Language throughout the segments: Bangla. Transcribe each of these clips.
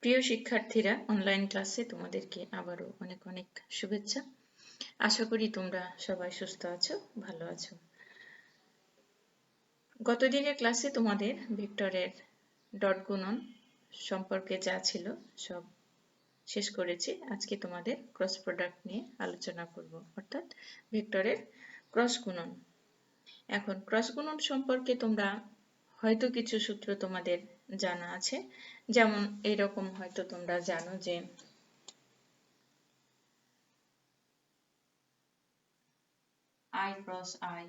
প্রিয় শিক্ষার্থীরা, অনলাইন ক্লাসে তোমাদেরকে আবারও অনেক অনেক শুভেচ্ছা। আশা করি তোমরা সবাই সুস্থ আছো, ভালো আছো। গত দিনের ক্লাসে তোমাদের ভেক্টরের ডট গুণন সম্পর্কে যা ছিল সব শেষ করেছি। আজকে তোমাদের ক্রস প্রোডাক্ট নিয়ে আলোচনা করব, অর্থাৎ ভেক্টরের ক্রস গুণন। এখন ক্রস গুণন সম্পর্কে তোমরা হয়তো কিছু সূত্র তোমাদের জানা আছে, যেমন এইরকম হয়তো তোমরা জানো যে I cross I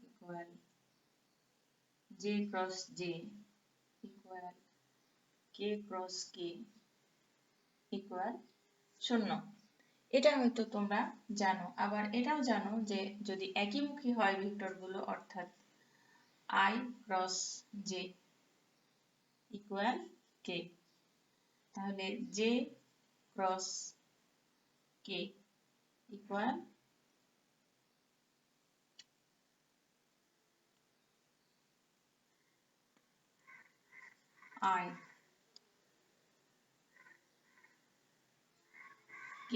equal J cross J equal K cross K equal 0। এটা হয়তো তোমরা জানো। আবার এটাও জানো যে যদি একইমুখী হয় ভেক্টরগুলো, অর্থাৎ I cross J equal K, তাহলে J cross K equal I, K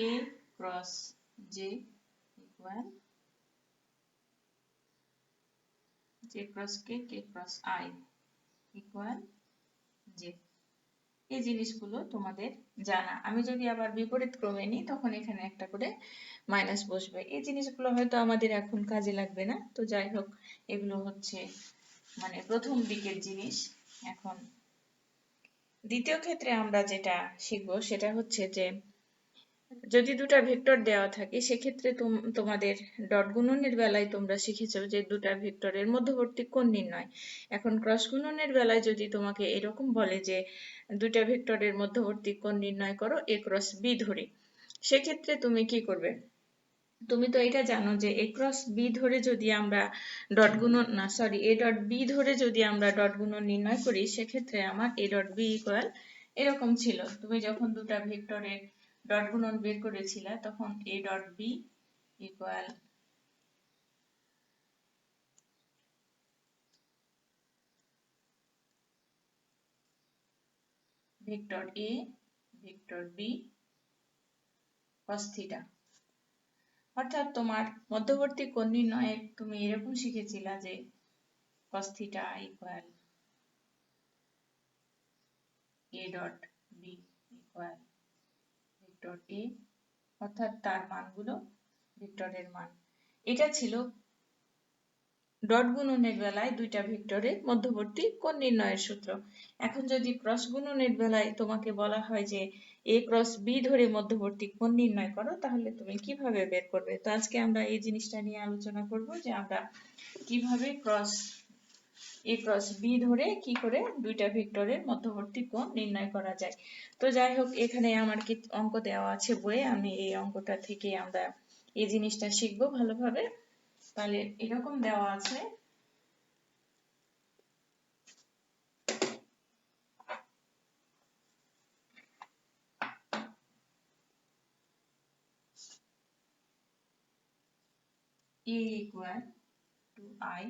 cross J equal J cross K, K cross I equal J। এই জিনিসগুলো তোমাদের জানা। আমি যদি আবার বিপরীত ক্রমে নিই, তখন এখানে একটা করে মাইনাস বসবে। এই জিনিসগুলো হয়তো আমাদের এখন কাজে লাগবে না, তো যাই হোক, এগুলো হচ্ছে মানে প্রথম দিকের জিনিস। এখন দ্বিতীয় ক্ষেত্রে আমরা যেটা শিখবো সেটা হচ্ছে যে যদি দুটা ভেক্টর দেওয়া থাকে, সেক্ষেত্রে তোমাদের ডট গুণনের বেলায় তোমরা শিখেছো যে দুটা ভেক্টরের মধ্যবর্তী কোণ নির্ণয়। এখন ক্রস গুণনের বেলায় যদি তোমাকে এরকম বলে যে দুটা ভেক্টরের মধ্যবর্তী কোণ নির্ণয় করো এ ক্রস বি ধরে, সেক্ষেত্রে তুমি কি করবে? তুমি তো এটা জানো যে এ ক্রস বি ধরে যদি আমরা ডট গুণন এ ডট বি ধরে যদি আমরা ডট গুণন নির্ণয় করি, সেক্ষেত্রে আমার এ ডট বি ইকুয়াল এরকম ছিল। তুমি যখন দুটা ভেক্টরের ডট গুণন বের করেছিলে, তখন A dot B equal vector A vector B cos theta. অর্থাৎ তোমার মধ্যবর্তী কোণ নির্ণয়ে তুমি এরকম শিখেছিলা যে cos theta equal a dot b equal vector a, অর্থাৎ তার মানগুলো ভেক্টরের মান। এটা ছিল ডট গুণনের বেলায় দুইটা ভেক্টরের মধ্যবর্তী কোণ নির্ণয়ের সূত্র। এখন যদি ক্রস গুণনের বেলায় তোমাকে বলা হয় যে a ক্রস b ধরে মধ্যবর্তী কোণ নির্ণয় করো, তাহলে তুমি কিভাবে বের করবে? তো আজকে আমরা এই জিনিসটা নিয়ে আলোচনা করব যে আমরা কিভাবে এ ক্রস বি ধরে কি করে দুইটা ভেক্টরের মধ্যবর্তী কোণ নির্ণয় করা যায়। তো যাই হোক, এখানে আমার কি অঙ্ক দেওয়া আছে বইয়ে, আমি এই অঙ্কটা থেকে আমরা এই জিনিসটা শিখবো ভালোভাবে। তাহলে এরকম দেওয়া আছে, a equal to I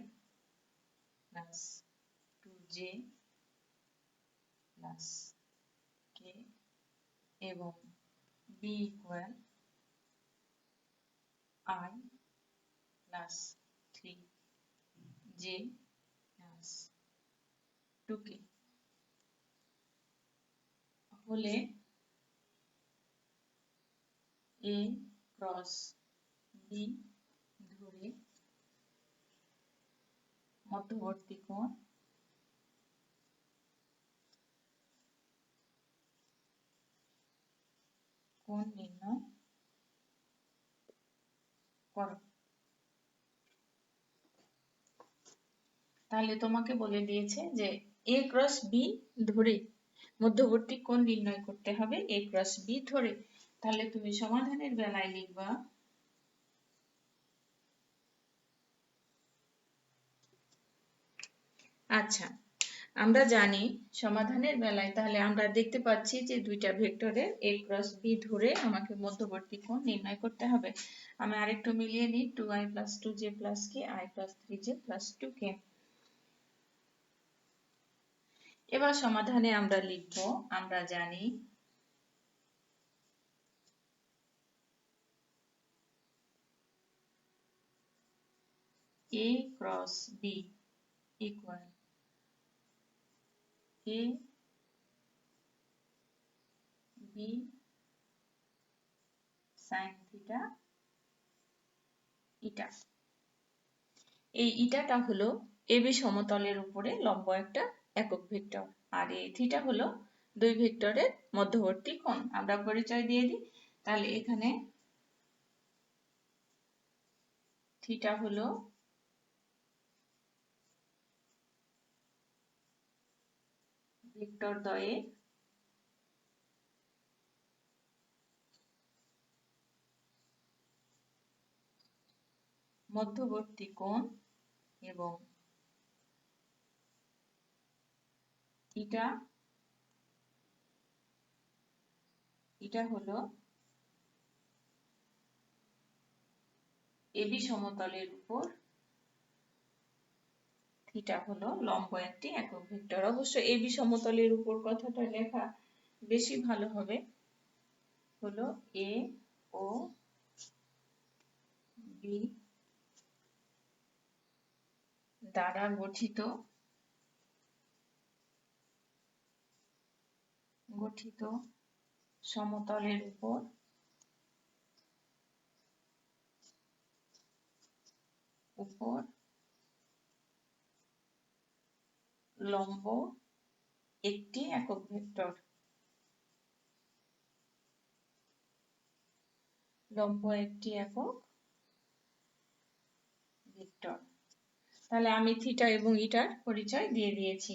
plus 2j plus k এবং b equal I plus 3j plus 2k হলে a ক্রস b ধরে মধ্যবর্তী কোণ নির্ণয় করো। তাহলে তোমাকে বলে দিয়েছে যে a ক্রস b ধরে মধ্যবর্তী কোণ নির্ণয় করতে হবে, a ক্রস b ধরে। তাহলে তুমি সমাধানের বেলায় লিখবা আচ্ছা, আমরা জানি সমাধানের বেলায় তাহলে আমরা দেখতে পাচ্ছি যে দুইটা ভেক্টরের a ক্রস b ধরে আমাকে মধ্যবর্তী কোণ নির্ণয় করতে হবে। আমি আরেকটু মিলিয়ে নিই, 2i plus 2j plus k, i plus 3j plus 2k। এবার সমাধানে আমরা লিখব, আমরা জানি A cross B equal A B sin theta ইটা। এই ইটাটা হলো AB সমতলের উপরে লম্ব একটা একক ভেক্টর, আর এই থিটা হলো দুই ভেক্টরের মধ্যবর্তী কোণ। আমরা পরিচয় দিয়ে দিই। তাহলে এখানে থিটা হলো ভেক্টর দ্বয়ের মধ্যবর্তী কোণ এবং ইটা হলো AB সমতলের উপর থিটা হলো লম্ব একটি একক ভেক্টর। অবশ্য AB সমতলের উপর কথাটা লেখা বেশি ভালো হবে, হলো A ও B দ্বারা গঠিত সমতলের উপর লম্ব একটি একক ভেক্টর। তাহলে আমি থিটা এবং ইটার পরিচয় দিয়ে দিয়েছি।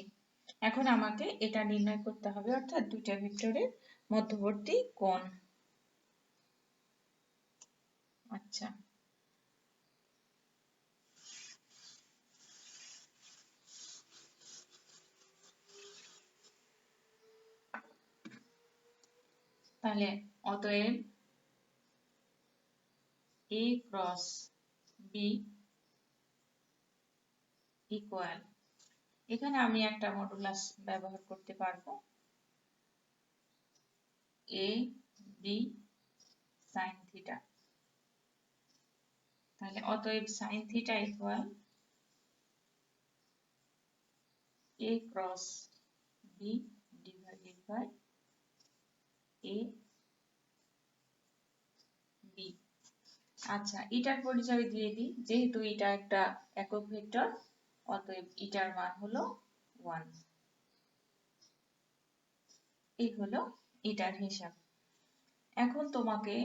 এখন আমাকে এটা নির্ণয় করতে হবে, অর্থাৎ দুইটা ভেক্টরের মধ্যবর্তী কোণ। আচ্ছা, তাহলে অতএব A ক্রস B ইকুয়াল, এখানে আমি একটা মডুলাস ব্যবহার করতে পারবো, A B sin থিটা। তাহলে অতএব sin theta equal A cross B divided by A B। আচ্ছা, ইটার পরিচয় দিয়ে দিই। যেহেতু এটা একটা একক ভেক্টর, অতএব ইটার মান হলো 1। এই হলো ইটার হিসাব। এখন তোমাকে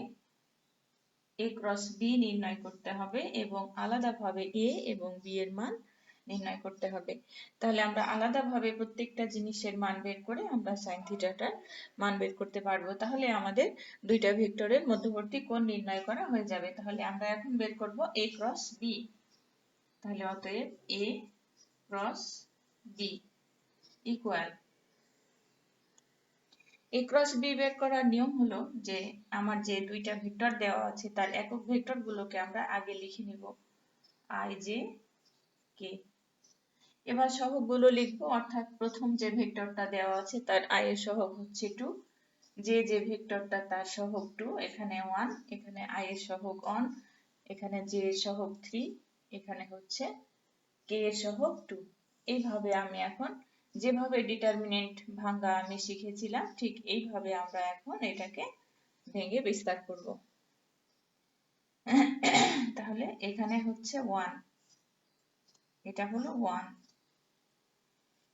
A ক্রস B নির্ণয় করতে হবে এবং আলাদাভাবে A এবং B এর মান নির্ণয় করতে হবে। তাহলে আমরা আলাদাভাবে প্রত্যেকটা জিনিসের মান বের করে আমরা sin থিটাটার মান বের করতে পারবো। তাহলে আমাদের দুইটা ভেক্টরের মধ্যবর্তী কোণ নির্ণয় করা হয়ে যাবে। তাহলে আমরা এখন বের করব A ক্রস B। তাহলে অতএব A cross B equal, A cross B বের করার নিয়ম হলো যে আমার যে দুইটা ভেক্টর দেওয়া আছে তার একক ভেক্টর গুলোকে আমরা আগে লিখে নিব I J K। এবার সহগগুলো লিখবো, অর্থাৎ প্রথম যে ভেক্টরটা দেওয়া আছে তার I এর সহগ হচ্ছে 2, যে ভেক্টরটা তার সহগ 2, এখানে 1, এখানে I এর সহগ 1, এখানে J এর সহগ 3, এখানে হচ্ছে K এর সহগ 2। এইভাবে আমি এখন যেভাবে ডিটারমিনেন্ট ভাঙা আমি শিখেছিলাম ঠিক এইভাবে আমরা এখন এটাকে ভেঙে বিস্তার করব। তাহলে এখানে হচ্ছে 1, এটা হলো 1,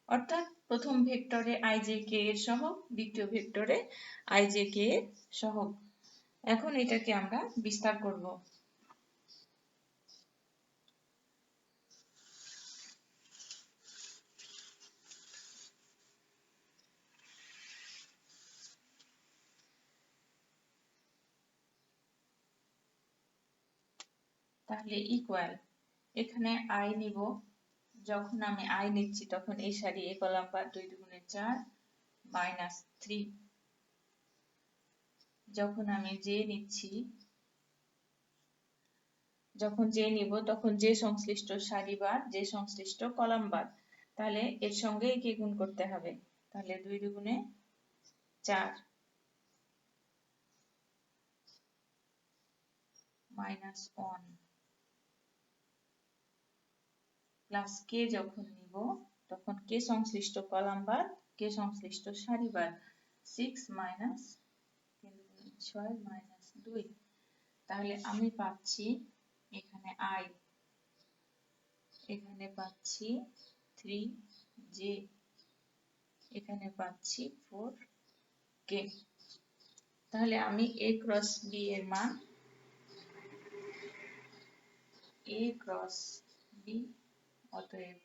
অর্থাৎ প্রথম ভেক্টরে ijk এর সহগ, দ্বিতীয় ভেক্টরে ijk এর সহগ। এখন এটাকে আমরা বিস্তার করব। তাহলে ইকুয়াল, এখানে I নিব, যখন আমি I নিচ্ছি তখন এই সারি এ কলাম পার 2 দুগুণে 4 -3, যখন আমি J নিচ্ছি, যখন J নিব তখন J সংশ্লিষ্ট সারি বাদ J সংশ্লিষ্ট কলাম বাদ, তাহলে এর সঙ্গে একে গুণ করতে হবে, তাহলে 2 দুগুণে 4 মাইনাস 1 প্লাস কে যখন নিব তখন কে সংশ্লিষ্ট কলাম বাদ কে সংশ্লিষ্ট সারি বাদ 6 মাইনাস 6 মাইনাস 2, তাহলে আমি পাচ্ছি এখানে i, এখানে পাচ্ছি 3j, এখানে পাচ্ছি 4k। তাহলে আমি a ক্রস b এর মান a ক্রস b, অতএব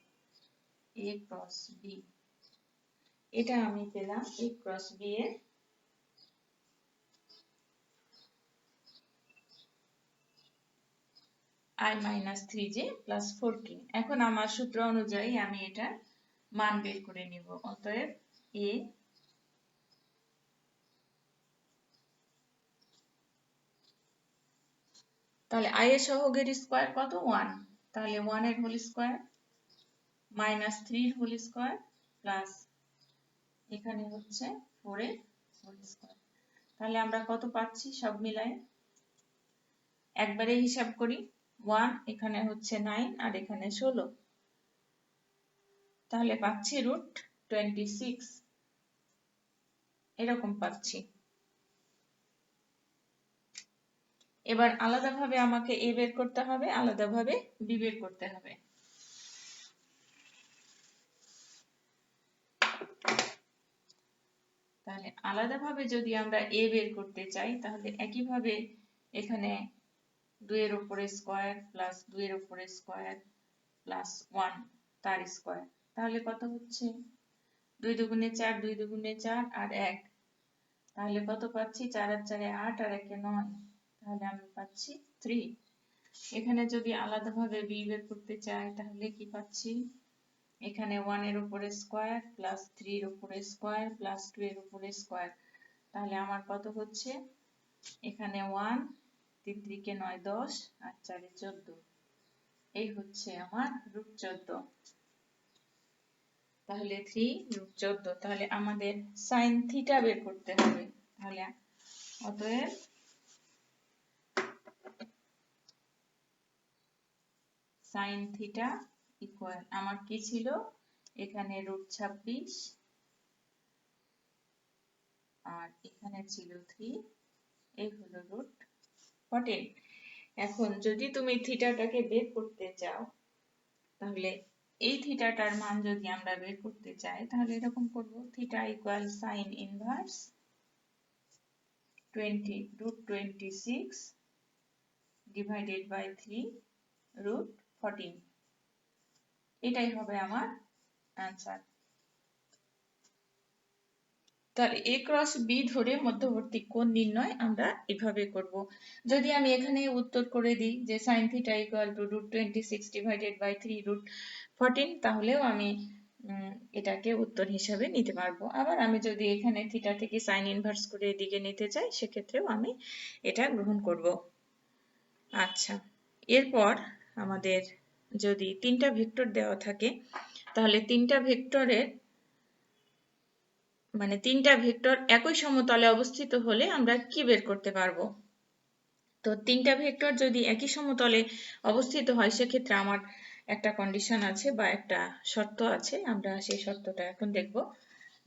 a ক্রস b, এটা আমি পেলাম a ক্রস b এর i minus 3j plus 4k। এখন আমার সূত্র অনুযায়ী আমি এটা মান বের করে নিব, অতএব a তাহলে i এর সহগের স্কয়ার কত 1, তাহলে 1 এর হোল স্কয়ার মাইনাস 3 এর হোল স্কয়ার প্লাস এখানে হচ্ছে 4 এর হোল স্কয়ার। তাহলে আমরা কত পাচ্ছি সব মিলায় একবারে হিসাব করি, 1 এখানে হচ্ছে 9 আর এখানে 16, তাহলে পাচ্ছি √26, এরকম পাচ্ছি। এবার আলাদাভাবে আমাকে a বের করতে হবে, আলাদাভাবে b বের করতে হবে। তাহলে আলাদাভাবে যদি আমরা a বের করতে চাই তাহলে একইভাবে এখানে 2 এর উপরে স্কয়ার প্লাস 2 এর উপরে স্কয়ার প্লাস 1 তার স্কয়ার, তাহলে কত হচ্ছে 2 দুগুণে 4, 2 দুগুণে 4 আর 1, তাহলে কত পাচ্ছি 4 আর 4 এ 8 আর 1 এ 9, তাহলে আমি পাচ্ছি 3। এখানে যদি আলাদাভাবে b বের করতে চাই তাহলে কি পাচ্ছি, এখানে 1 এর উপরে স্কয়ার প্লাস 3 এর উপরে স্কয়ার প্লাস 2 এর উপরে স্কয়ার, তাহলে আমার কত হচ্ছে এখানে 1 3 3 কে 9 10 আর 4 এ 14, এই হচ্ছে আমার √14। তাহলে 3√14, তাহলে আমাদের sin থিটা বের করতে হবে, তাহলে অতএব sin থিটা ইকুয়াল আমার কি ছিল এখানে √26 আর এখানে ছিল 3, এই হলো √14। এখন যদি তুমি থিটাটাকে বের করতে চাও তাহলে এই থিটাটার মান যদি আমরা বের করতে চাই তাহলে এরকম করব, theta equal sin inverse 20√26 divided by 3√14, এটাই হবে আমার অ্যানসার। তাহলে a ক্রস b ধরে মধ্যবর্তী কোণ নির্ণয় আমরা এভাবে করব। যদি আমি এখানে উত্তর করে দিই যে sin theta equal to √26 divided by 3√14, তাহলেও আমি এটাকে উত্তর হিসাবে নিতে পারবো। আবার আমি যদি এখানে থিটা থেকে sin ইনভার্স করে এদিকে নিতে চাই সেক্ষেত্রেও আমি এটা গ্রহণ করব। আচ্ছা, এরপর আমাদের যদি তিনটা ভেক্টর দেওয়া থাকে তাহলে তিনটা ভেক্টরের মানে তিনটা ভেক্টর একই সমতলে অবস্থিত হলে আমরা কি বের করতে পারবো। তো তিনটা ভেক্টর যদি একই সমতলে অবস্থিত হয় সেক্ষেত্রে আমার একটা কন্ডিশন আছে বা একটা শর্ত আছে, আমরা সেই শর্তটা এখন দেখব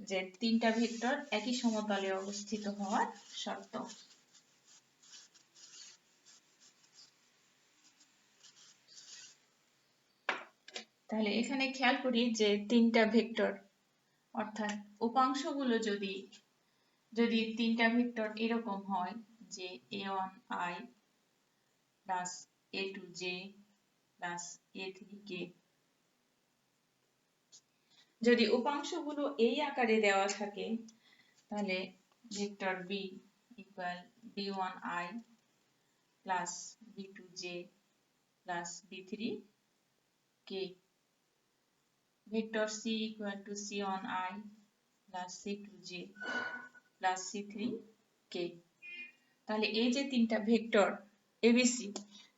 যে তিনটা ভেক্টর একই সমতলে অবস্থিত হওয়ার শর্ত। তাহলে এখানে খেয়াল করি যে তিনটা ভেক্টর অর্থাৎ উপাংশগুলো যদি তিনটা ভেক্টর এরকম হয় যে a1i plus a2j plus a3k, যদি উপাংশগুলো এই আকারে দেওয়া থাকে তাহলে vector b equal b1i plus b2j plus b3k, vector c equal to c1i plus c2j plus c3k। তাহলে এই যে তিনটা ভেক্টর abc,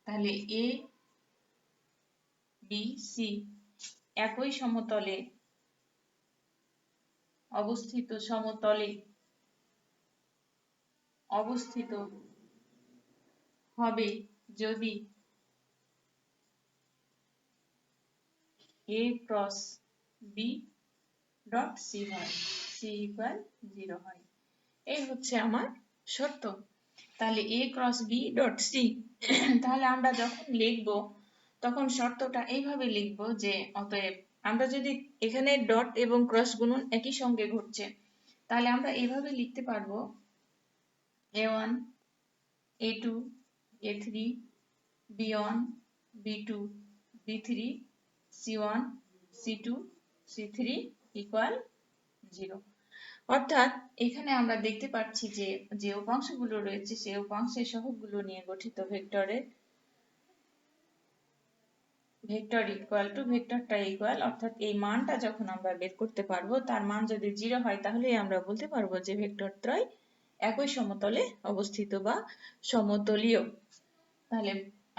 তাহলে a b c একই সমতলে অবস্থিত সমতলে অবস্থিত হবে যদি a cross b dot c হয়, c ইকুয়াল 0 হয়। এই হচ্ছে আমার শর্ত। তাহলে a cross b dot c, তাহলে আমরা যখন লিখব তখন শর্তটা এইভাবে লিখব যে অতএব আমরা যদি এখানে ডট এবং ক্রস গুণন একই সঙ্গে ঘটছে, তাহলে আমরা এইভাবে লিখতে পারবো a1 a2 a3 b1 b2 b3 c1 c2 c3 equal 0। অর্থাৎ এখানে আমরা দেখতে পাচ্ছি যে যে উপাংশগুলো রয়েছে সেই উপাংশের সহগগুলো নিয়ে গঠিত ভেক্টরের ভেক্টর ইকুয়াল টু ভেক্টরটা ইকুয়াল, অর্থাৎ এই মানটা যখন আমরা বের করতে পারবো তার মান যদি 0 হয় তাহলেই আমরা বলতে পারবো যে ভেক্টর ত্রয় একই সমতলে অবস্থিত বা সমতলীয়। তাহলে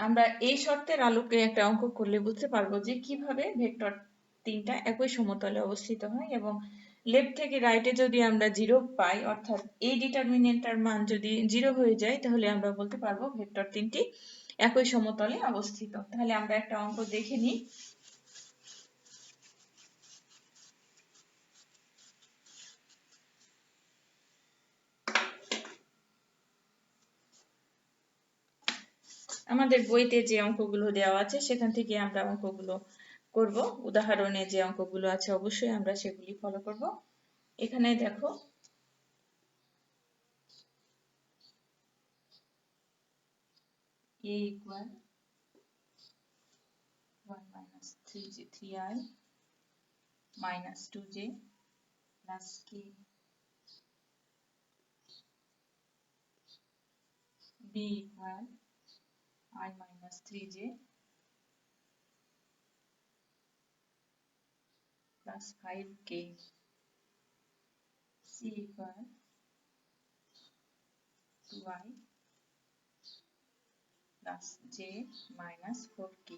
আমরা এই শর্তের আলোকে একটা অঙ্ক করলে বুঝতে পারবো যে কিভাবে ভেক্টর তিনটা একই সমতলে অবস্থিত হয়, এবং লেফট থেকে রাইটে যদি আমরা 0 পাই, অর্থাৎ এই ডিটারমিনেন্টটার মান যদি 0 হয়ে যায়, তাহলে আমরা বলতে পারবো ভেক্টর তিনটি একই সমতলে অবস্থিত। তাহলে আমরা একটা অঙ্ক দেখে নিই। আমাদের বইতে যে অঙ্কগুলো দেওয়া আছে সেখান থেকে আমরা অঙ্কগুলো করব। উদাহরণে যে অঙ্কগুলো আছে অবশ্যই আমরা সেগুলি ফলো করব। এখানে দেখো a equal 1 minus 3i minus 2j plus k, b equal I minus 3j plus 5k, c equal 2i plus j minus 4k,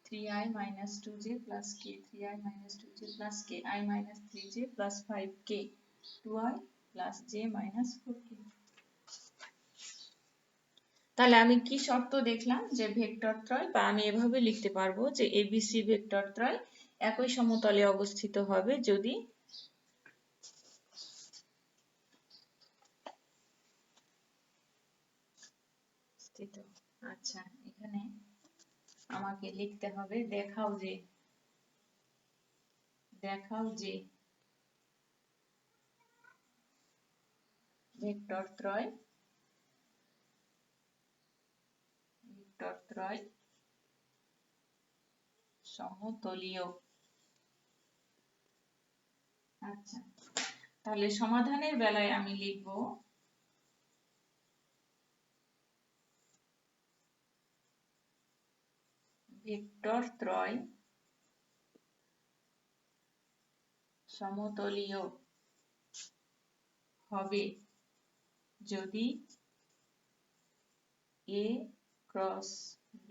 3i minus 2j plus k, 3i minus 2j plus k, I minus 3j plus 5k, 2i plus j minus 4k। তাহলে আমি কি শর্ত দেখলাম যে ভেক্টর ত্রয়, বা আমি এভাবে লিখতে পারবো যে ABC ভেক্টর ত্রয় একই সমতলে অবস্থিত হবে যদি আচ্ছা এখানে আমাকে লিখতে হবে দেখাও যে ভেক্টর ত্রয় সমতলীয়। আচ্ছা তাহলে সমাধানের বেলায় আমি লিখব ভেক্টর ত্রয় সমতলীয় হবে যদি a cross b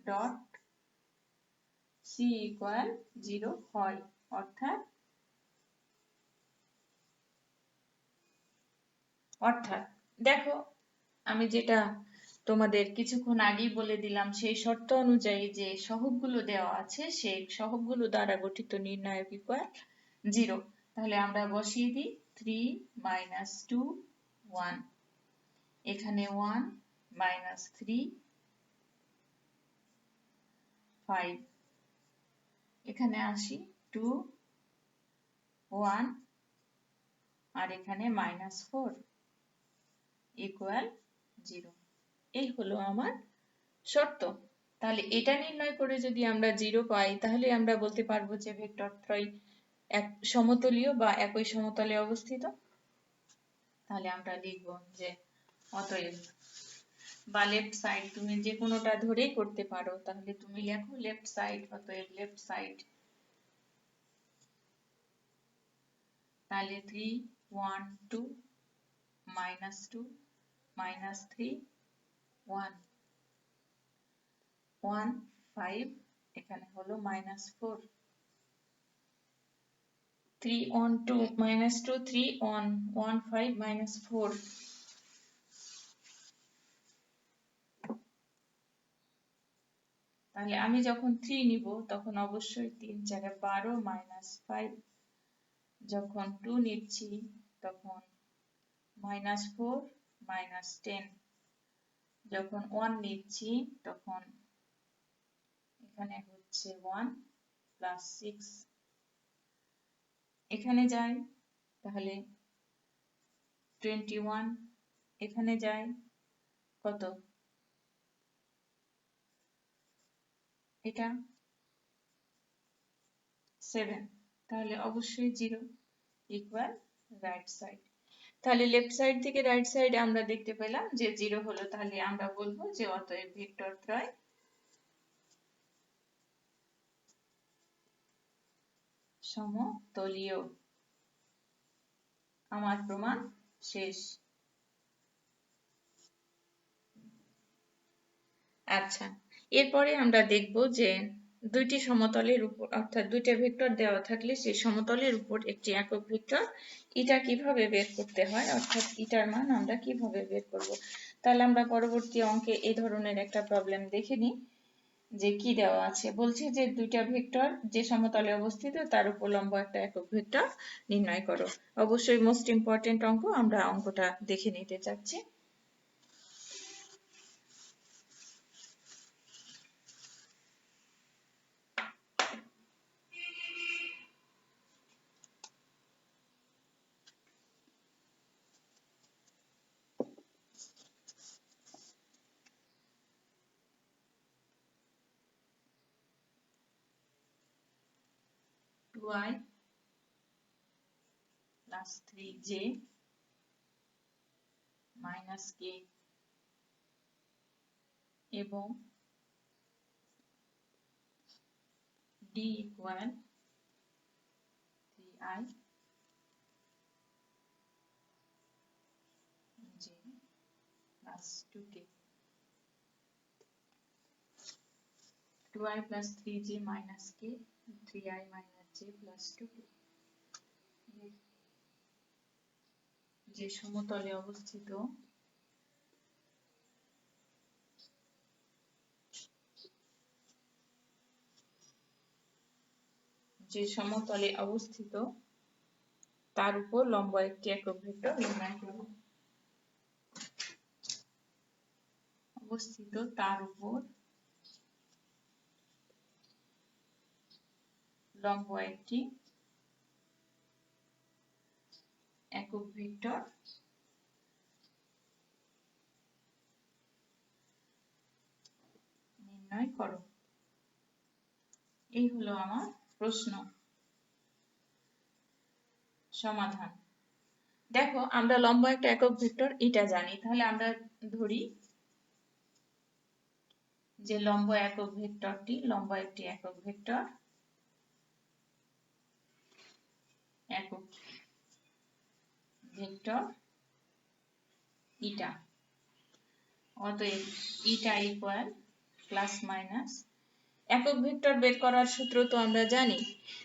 dot c equal 0 হয়। অর্থাৎ দেখো আমি যেটা তোমাদের কিছুক্ষণ আগেই বলে দিলাম সেই শর্ত অনুযায়ী যে সহগগুলো দেওয়া আছে সেই সহগগুলো দ্বারা গঠিত নির্ণায়ক ইকুয়াল 0। তাহলে আমরা বসিয়ে দিই 3 minus 2 1, এখানে 1 minus 3 5, এখানে আসি 2 1 আর এখানে -4 ইকুয়াল 0। এই হলো আমার শর্ত। তাহলে এটা নির্ণয় করে যদি আমরা 0 পাই তাহলে আমরা বলতে পারবো যে ভেক্টর ত্রয় এক সমতলীয় বা একই সমতলে অবস্থিত। তাহলে আমরা লিখব যে অতএব, বা লেফট সাইড তুমি যে কোনোটা ধরেই করতে পারো, তাহলে তুমি লেখো লেফট সাইড, অতএব লেফট সাইড। তাহলে 3 1 2 -2 -3 1 1 5, এখানে হলো -4 3 on 2 minus 2 3 on 1 5 minus 4 তাহলে আমি যখন 3 নিব তখন অবশ্যই 3 4 12 minus 5 যখন 2 নিচ্ছি তখন minus 4 minus 10 যখন 1 নিচ্ছি তখন এখানে হচ্ছে 1 plus 6 এখানে যাই তাহলে 21 এখানে যাই কত এটা 7 তাহলে অবশ্যই 0 ইকুয়াল রাইট সাইড তাহলে লেফট সাইড থেকে রাইট সাইড আমরা দেখতে পেলাম যে 0 হলো তাহলে আমরা বলবো যে অতএব ভেক্টর ত্রয় সমতলীয় আমার প্রমাণ শেষ আচ্ছা এরপরে আমরা দেখব যে দুইটি সমতলের উপর অর্থাৎ দুইটা ভেক্টর দেওয়া থাকলে সেই সমতলের উপর একটি একক ভেক্টর এটা কিভাবে বের করতে হয় অর্থাৎ এটার মান আমরা কিভাবে বের করব তাহলে আমরা পরবর্তী অঙ্কে এই ধরনের একটা প্রবলেম দেখে নিই যে কি দেওয়া আছে বলছে যে দুইটা ভেক্টর যে সমতলে অবস্থিত তার উপর লম্ব একটা একক ভেক্টর নির্ণয় করো অবশ্যই মোস্ট ইম্পর্টেন্ট অঙ্ক আমরা অঙ্কটা দেখে নিতে চাচ্ছি y plus 3j minus k এবং d equal 3i j plus 2k 2i plus 3j minus k 3i minus j plus 2k যে সমতলে অবস্থিত তার উপর লম্ব একটি একক ভেক্টর নির্ণয় করো অবস্থিত তার উপর লম্ব একটি একক ভেক্টর নির্ণয় করো এই হলো আমার প্রশ্ন সমাধান দেখো আমরা লম্ব একটা একক ভেক্টর এটা জানি তাহলে আমরা ধরি যে লম্ব একক ভেক্টরটি লম্ব একটি একক ভেক্টর ইটা অতএব ইটা ইকুয়াল প্লাস মাইনাস একক ভেক্টর বের করার সূত্র তো আমরা জানি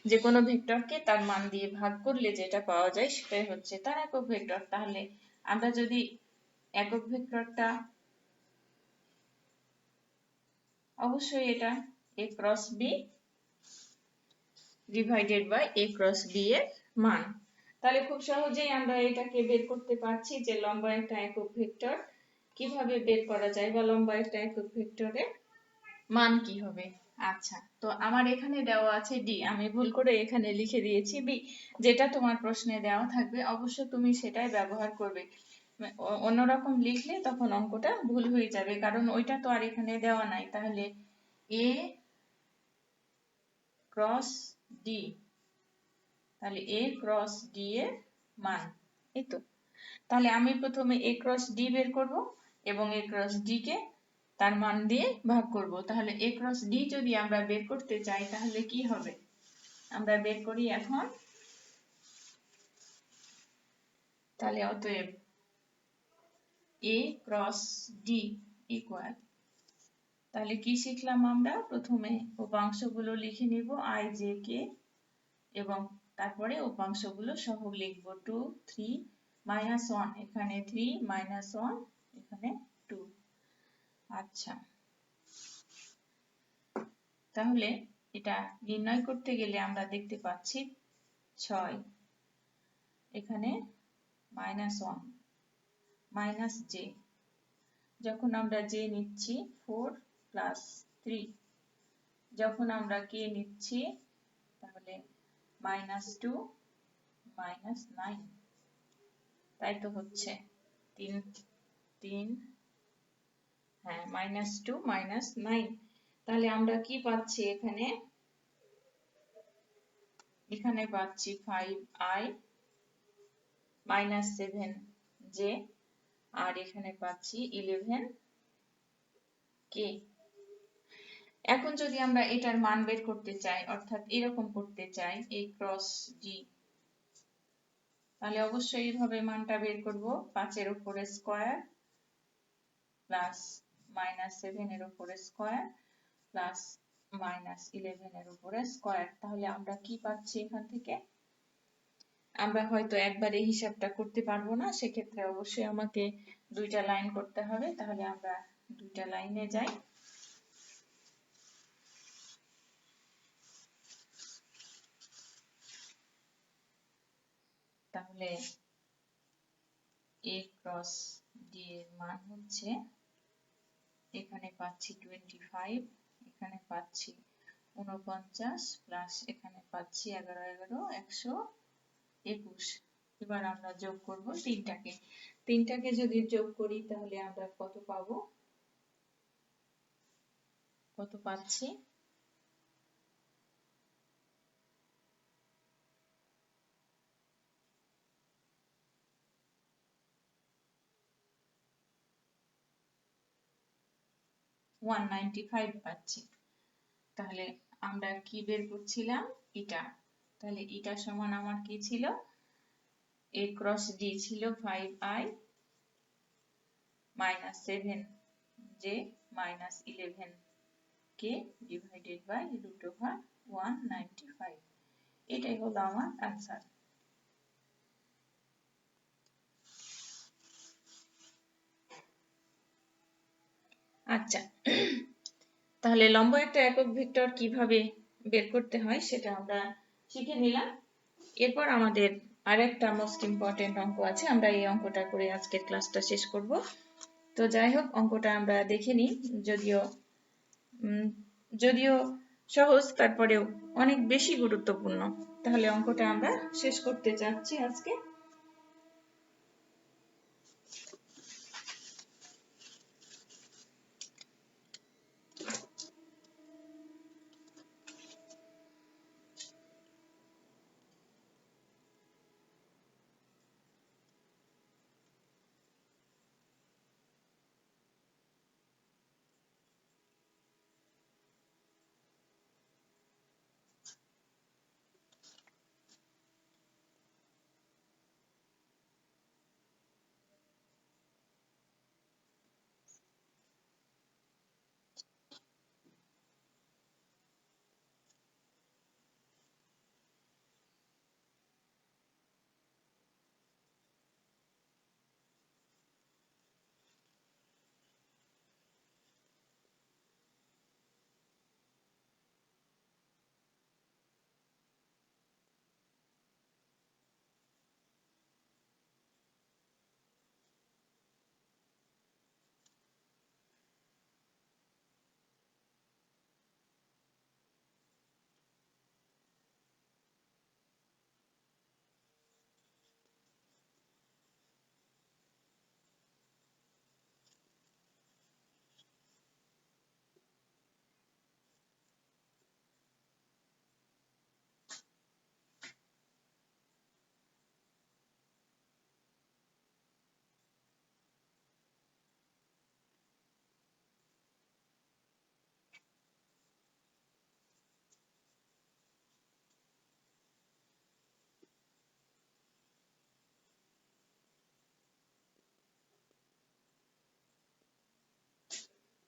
যে কোনো ভেক্টরকে তার মান দিয়ে ভাগ করলে যেটা পাওয়া যায় সেটাই হচ্ছে তার একক ভেক্টর তাহলে আমরা যদি একক ভেক্টরটা অবশ্যই এটা a cross b divided by a cross b এর মান তাহলে খুব সহজেই আমরা এটাকে বের করতে পারছি যে লম্ব একটা একক ভেক্টর কিভাবে বের করা যায় বা লম্ব একটা একক ভেক্টরের মান কি হবে আচ্ছা তো আমার এখানে দেওয়া আছে d আমি ভুল করে এখানে লিখে দিয়েছি b যেটা তোমার প্রশ্নে দেওয়া থাকবে অবশ্য তুমি সেটাই ব্যবহার করবে অন্যরকম লিখলে তখন অঙ্কটা ভুল হয়ে যাবে কারণ ওইটা তো আর এখানে দেওয়া নাই তাহলে a ক্রস d তাহলে a ক্রস d এর মান এই তো তাহলে আমি প্রথমে a ক্রস d বের করব এবং a ক্রস d কে তার মান দিয়ে ভাগ করব তাহলে a ক্রস d যদি আমরা বের করতে চাই তাহলে কি হবে আমরা বের করি এখন তাহলে অতএব a ক্রস d ইকুয়াল তাহলে কি শিখলাম আমরা প্রথমে উপাংশগুলো লিখে নিব i j k এবং তারপরে উপাংশগুলো সহ লিখব 2 3 -1 এখানে 3 -1 এখানে 2। আচ্ছা, তাহলে এটা নির্ণয় করতে গেলে আমরা দেখতে পাচ্ছি 6 এখানে -1 মাইনাস j, যখন আমরা j নিচ্ছি 4 + 3, যখন আমরা k নিচ্ছি তাহলে -2 -9, তাই তো হচ্ছে 3 3 হ্যাঁ -2 -9। তাহলে আমরা কি পাচ্ছি এখানে? এখানে পাচ্ছি 5i -7j আর এখানে পাচ্ছি 11k। এখন যদি আমরা এটার মান বের করতে চাই, অর্থাৎ এরকম করতে চাই a ক্রস g, তাহলে অবশ্যই এইভাবে মানটা বের করব। 5 এর উপরে স্কয়ার প্লাস -7 এর উপরে স্কয়ার প্লাস -11 এর উপরে স্কয়ার। তাহলে আমরা কি পাচ্ছি এখান থেকে? আমরা হয়তো একবারে হিসাবটা করতে পারবো না, সেক্ষেত্রে অবশ্যই আমাকে দুইটা লাইন করতে হবে। তাহলে আমরা দুইটা লাইনে যাই। তাহলে a ক্রস d এর মান হচ্ছে, এখানে পাচ্ছি 25, এখানে পাচ্ছি 49 প্লাস এখানে পাচ্ছি 11 11 121। এবার আমরা যোগ করব তিনটাকে যদি যোগ করি তাহলে আমরা কত পাবো? কত পাচ্ছি? 195 পাচ্ছি। তাহলে আমরা কি বের করছিলাম? এটা। তাহলে এটা সমান আমার কি ছিল? a ক্রস d ছিল 5i -7j -11k divided by √195। এটাই হলো আমার आंसर। আচ্ছা, তাহলে লম্ব একটা একক ভেক্টর কিভাবে বের করতে হয় সেটা আমরা শিখে নিলাম। এরপর আমাদের আরেকটা মোস্ট ইম্পর্টেন্ট অঙ্ক আছে, আমরা এই অঙ্কটা করে আজকের ক্লাসটা শেষ করব। তো যাই হোক, অঙ্কটা আমরা দেখে নিই। যদিও সহজ, তারপরেও অনেক বেশি গুরুত্বপূর্ণ। তাহলে অঙ্কটা আমরা শেষ করতে যাচ্ছি আজকে।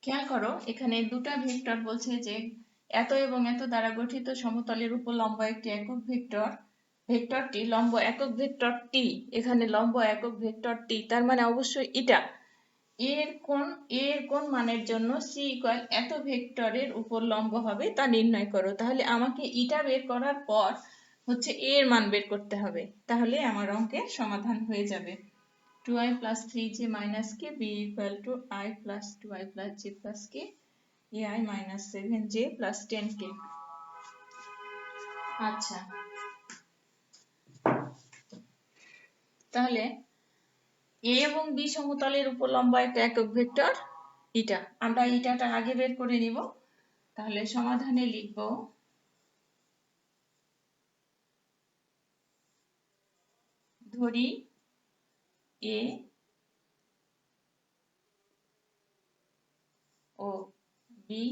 খেয়াল করো, এখানে দুটা ভেক্টর বলছে যে এত এবং এত দ্বারা গঠিত সমতলের উপর লম্ব একটি একক ভেক্টর ভেক্টরটি লম্ব একক ভেক্টর টি, এখানে লম্ব একক ভেক্টর টি, তার মানে অবশ্যই এটা এর কোন মানের জন্য সি ইকুয়াল এত ভেক্টরের উপর লম্ব হবে তা নির্ণয় করো। তাহলে আমাকে ইটা বের করার পর হচ্ছে এর মান বের করতে হবে, তাহলে আমার অঙ্কের সমাধান হয়ে যাবে। 2i plus 3j minus k b equal to I plus 2i plus j plus k ai minus 7j plus 10k। আচ্ছা, তাহলে এ এবং বি সমতলের উপর লম্ব একটা একক ভেক্টর ইটা, আমরা ইটাটা আগে বের করে নিব। তাহলে সমাধানে লিখব ধরি এ ও বি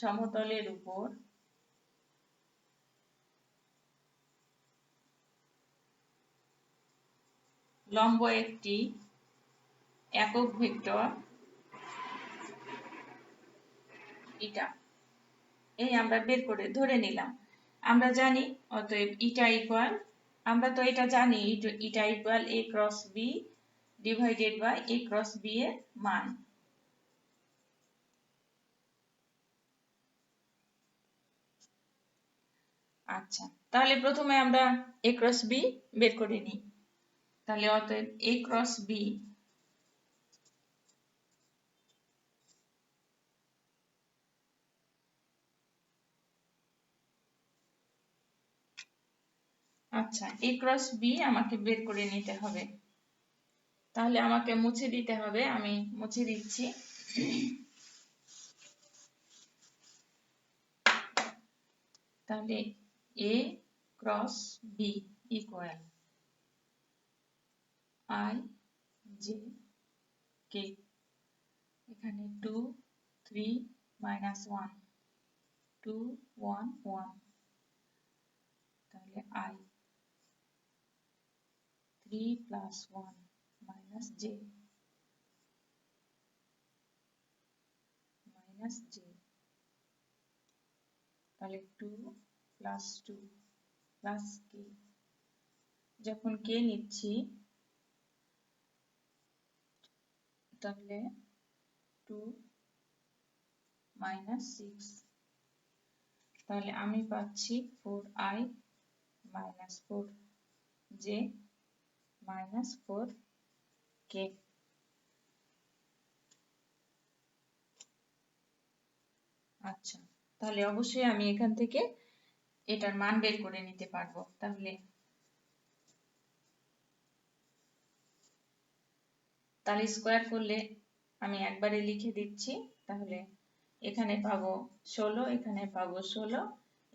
সমতলের উপর লম্ব একটি একক ভেক্টর ইটা, এই আমরা বের করে ধরে নিলাম। আমরা জানি অতএব ইটা ইকুয়াল, আমরা তো এটা জানি eta equal a cross b divided by a cross b এর মান। আচ্ছা, তাহলে প্রথমে আমরা a ক্রস b বের করে নিই। তাহলে অতএব a ক্রস b আচ্ছা, a ক্রস b আমাকে বের করে নিতে হবে। তাহলে আমাকে মুছে দিতে হবে, আমি মুছে দিচ্ছি। তাহলে a cross b equal I j k, এখানে 2 3 minus 1 2 1 1, তাহলে I 3 plus 1 minus j তাহলে 2 plus 2 plus k, যখন k নিচ্ছি তাহলে 2 minus 6, তাহলে আমি পাচ্ছি 4i minus 4j minus 4k। আচ্ছা, তাহলে অবশ্যই আমি এখান থেকে এটার মান বের করে নিতে পারবো। তাহলে স্কোয়ার করলে আমি একবারে লিখে দিচ্ছি। তাহলে এখানে পাবো 16, এখানে পাবো 16,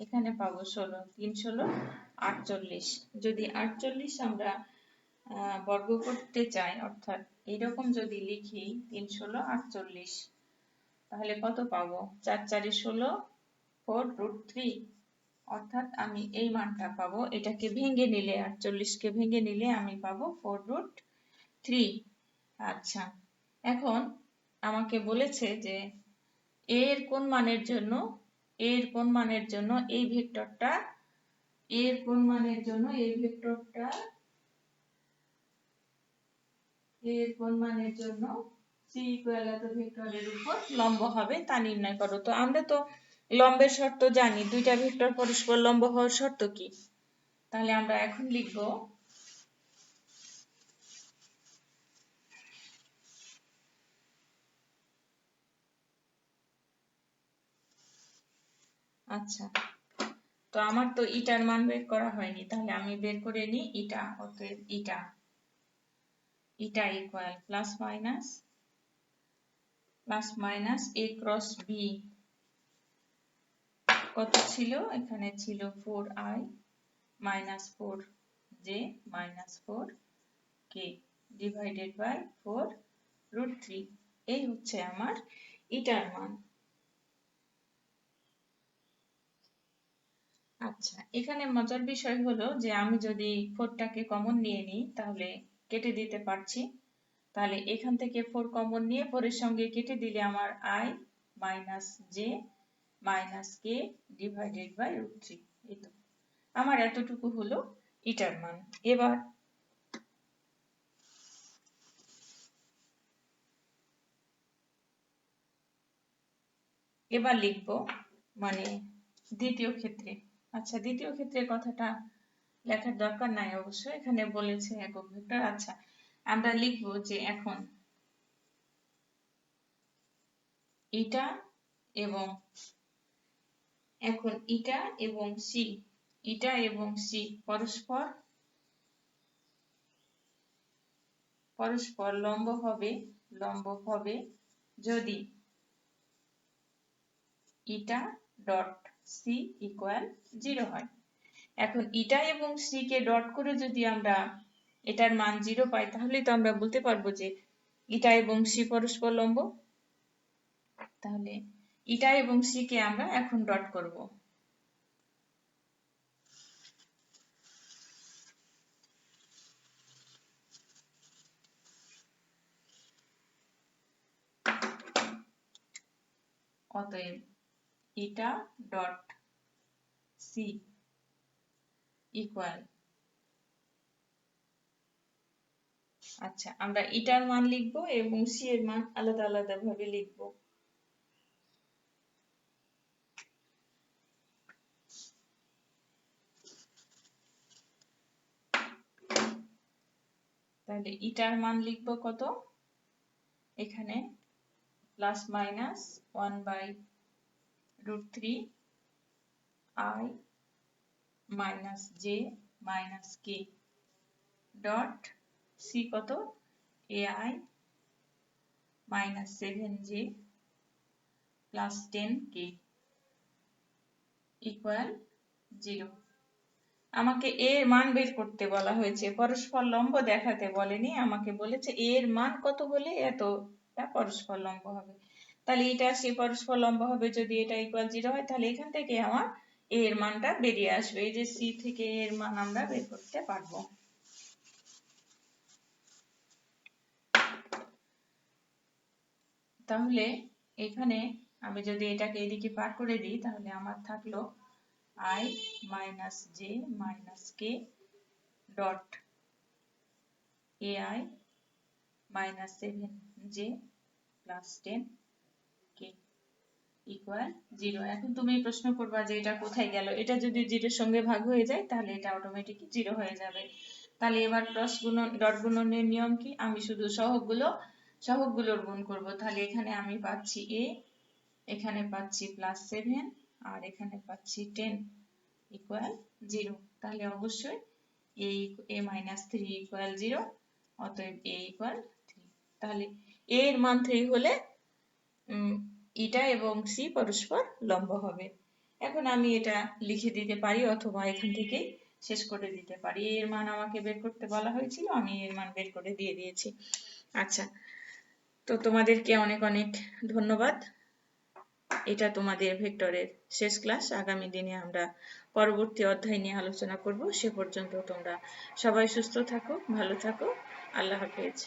এখানে পাবো 16, 3 16 48। যদি 48 আমরা বর্গ করতে চাই, অর্থাৎ এইরকম যদি লিখি 3 16 48, তাহলে কত পাবো? 4 4 16 4√3, অর্থাৎ আমি এই মানটা পাবো। এটাকে ভেঙে নিলে 48 কে ভেঙে নিলে আমি পাবো 4√3। আচ্ছা, এখন আমাকে বলেছে যে এর কোন মানের জন্য এই ভেক্টরটা সি ইকুয়াল এত ভেক্টরের উপর লম্ব হবে তা নির্ণয় করো। তো আমরা তো লম্বের শর্ত জানি, দুইটা ভেক্টর পরস্পর লম্ব হওয়ার শর্ত কি? তাহলে আমরা এখন লিখব আচ্ছা, তো আমার তো ইটার মান বের করা হয়নি, তাহলে আমি বের করে নিই ইটা। অতএব ইটা equal plus minus a cross b, কত ছিল? এখানে ছিল 4i minus 4j minus 4k divided by 4√3। এই হচ্ছে আমার ইটার মান। আচ্ছা, এখানে মজার বিষয় হলো যে আমি যদি 4টাকে কমন নিয়ে নিই তাহলে কেটে দিতে পারছি। তাহলে এখান থেকে 4 কমন নিয়ে 4 এর সঙ্গে কেটে দিলে আমার i minus j minus k divided by √3। এই তো আমার এতটুকু হলো ইটার মান। এবার লিখবো মানে দ্বিতীয় ক্ষেত্রে। আচ্ছা, দ্বিতীয় ক্ষেত্রের কথাটা লেখার দরকার নাই অবশ্য, এখানে বলেছে একক ভেক্টর। আচ্ছা, আমরা লিখবো যে এখন ইটা এবং সি, ইটা এবং সি পরস্পর লম্ব হবে যদি ইটা ডট সি ইকুয়াল 0 হয়। এখন ইটা এবং সি কে ডট করে যদি আমরা এটার মান 0 পাই, তাহলে তো আমরা বলতে পারবো যে ইটা এবং সি পরস্পর লম্ব। তাহলে ইটা এবং সি কে আমরা এখন ডট করব। অতএব ইটা ডট সি ইকুয়াল, আচ্ছা আমরা ইটার মান লিখব এবং সি এর মান আলাদা আলাদা ভাবে লিখব। তাহলে ইটার মান লিখব কত, এখানে plus minus 1/√3 i minus J minus K dot C কত, ai minus 7j plus 10k equal 0। আমাকে এ এর মান বের করতে বলা হয়েছে, পরস্পর লম্ব দেখাতে বলেনি, আমাকে বলেছে এ এর মান কত হলে এতটা পরস্পর লম্ব হবে। তাহলে এটা সে পরস্পর লম্ব হবে যদি এটা ইকুয়াল 0 হয়, তাহলে এখান থেকে আমার এ এর মানটা বেরিয়ে আসবে। এই যে সি থেকে এ এর মান আমরা বের করতে পারবো। তাহলে এখানে আমি যদি এটাকে এদিকে পার করে দিই, তাহলে আমার থাকলো i minus J minus K dot ai minus 7j plus 10k equal 0। এখন তুমি প্রশ্ন করবা যে এটা কোথায় গেল, এটা যদি 0 এর সঙ্গে ভাগ হয়ে যায় তাহলে এটা অটোমেটিকই 0 হয়ে যাবে। তাহলে এবার ক্রস গুণন ডট গুণনের নিয়ম কি, আমি শুধু সহগগুলোর গুণ করব। তাহলে এখানে আমি পাচ্ছি a, এখানে পাচ্ছি প্লাস 7 আর এখানে পাচ্ছি 10 ইকুয়াল 0। তাহলে অবশ্যই a মাইনাস 3 ইকুয়াল 0, অতএব a ইকুয়াল 3। তাহলে a এর মান 3 হলে ইটা এবং সি পরস্পর লম্ব হবে। এখন আমি এটা লিখে দিতে পারি অথবা এখান থেকে শেষ করে দিতে পারি। এর মান আমাকে বের করতে বলা হয়েছিল, আমি এর মান বের করে দিয়ে দিয়েছি। আচ্ছা, তো তোমাদেরকে অনেক অনেক ধন্যবাদ। এটা তোমাদের ভেক্টরের শেষ ক্লাস। আগামী দিনে আমরা পরবর্তী অধ্যায় নিয়ে আলোচনা করব। সে পর্যন্ত তোমরা সবাই সুস্থ থাকো, ভালো থাকো। আল্লাহ হাফেজ।